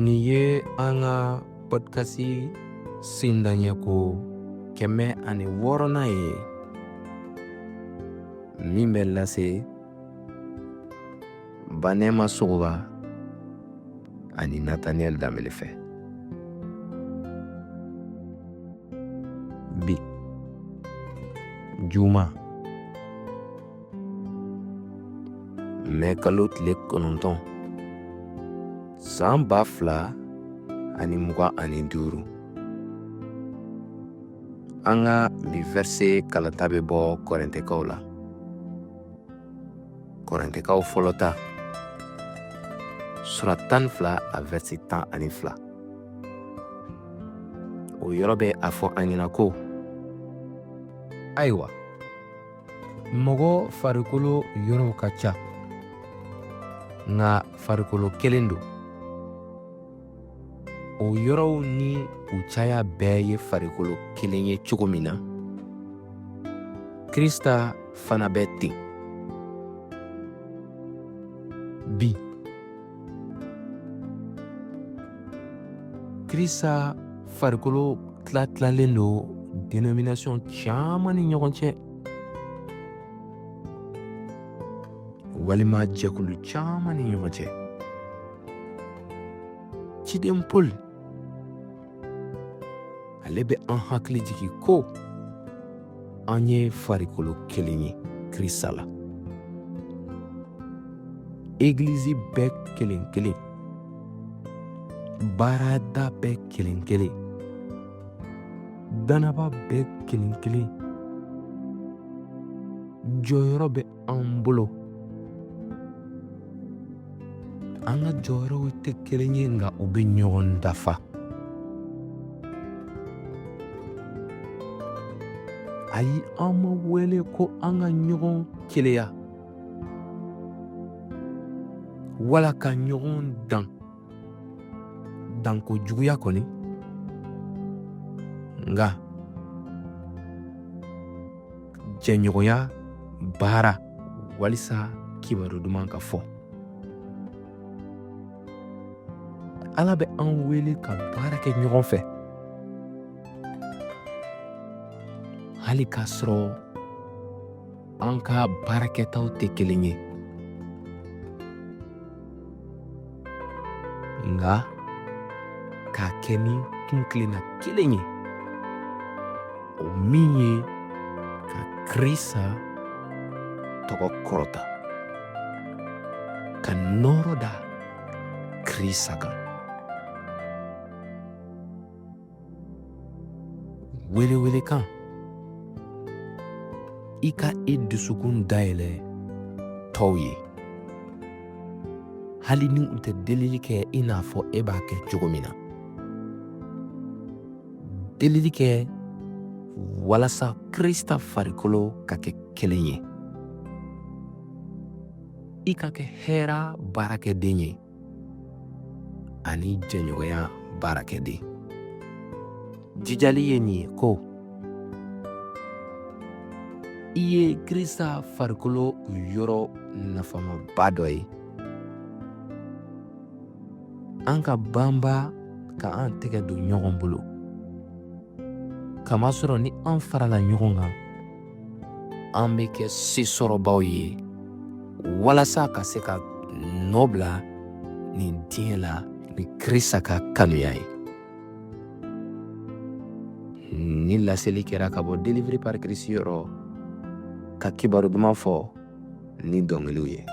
Nin ye an ka podcast sendaɲɛko 106nan ye min bɛ lase Banɛma Sogoba ani Nathaniel Dambele fɛ. Bi Juma mɛ kalo tile 9 san 2025 an ka bi verse kalata bɛ bɔ Korintɛkaw la. Korintɛkaw fɔlɔ ta sura 12 a verse 12. O yɔrɔ bɛ a fɔ an ɲɛna ko ayiwa mɔgɔ farikolo yɔrɔw ka ca nka farikolo kelen don. O yɔrɔw ni u caya bɛɛ ye farikolo kelen ye cogo min na, Krista fana bɛ ten. Bi Krista farikolo tilatilalen don dénomination caman ni ɲɔgɔn cɛ, walima jɛkulu caman ni ɲɔgɔn cɛ. Ciden Paul ale bɛ an hakili jigin ko an ye farikolo kelen ye Krista la. Église bɛɛ kelen kelen, baarada bɛɛ kelen kelen, danaba bɛɛ kelen kelen, jɔyɔrɔ bɛ an bolo. An ka jɔyɔrɔw tɛ kelen ye nka u bɛ ɲɔgɔn dafa. Ayi, an ma wele ko an ka ɲɔgɔn keleya wala ka ɲɔgɔn danko juguya kɔni, nka jɛɲɔgɔnya baara walisa kibaru duman ka fɔ. Ala bɛ an wele ka baara kɛ ɲɔgɔn fɛ, hali k'a sɔrɔ an ka baarakɛtaw tɛ kelen ye, nka k'a kɛ ni kunkilenna kelen ye, o min ye ka Krista tɔgɔ kɔrɔta, ka nɔɔrɔ da Krista kan. Welewele kan, i ka i dusukun dayɛlɛ tɔw ye, hali ni u tɛ delili kɛ i n'a fɔ e b'a kɛ cogo min na. Delili kɛ walasa Krista farikolo ka kɛ kelen ye. I ka kɛ hɛra baarakɛden ye ani jɛɲɔgɔnya baarakɛden. Jijali ye nin ye ko i ye Krista farikolo yɔrɔ nafamaba dɔ ye. An ka banba ka an tɛgɛ don ɲɔgɔn bolo, kamasɔrɔ ni an farala ɲɔgɔn kan, an bɛ kɛ sesɔrɔbaw ye walasa ka se ka nɔ bila nin diɲɛ la ni Krista ka kanuya ye. Ni laseli kɛra ka bɔ Delivery par Christ yɔrɔ, ka kibaru duman fɔ ni dɔnkiliw ye.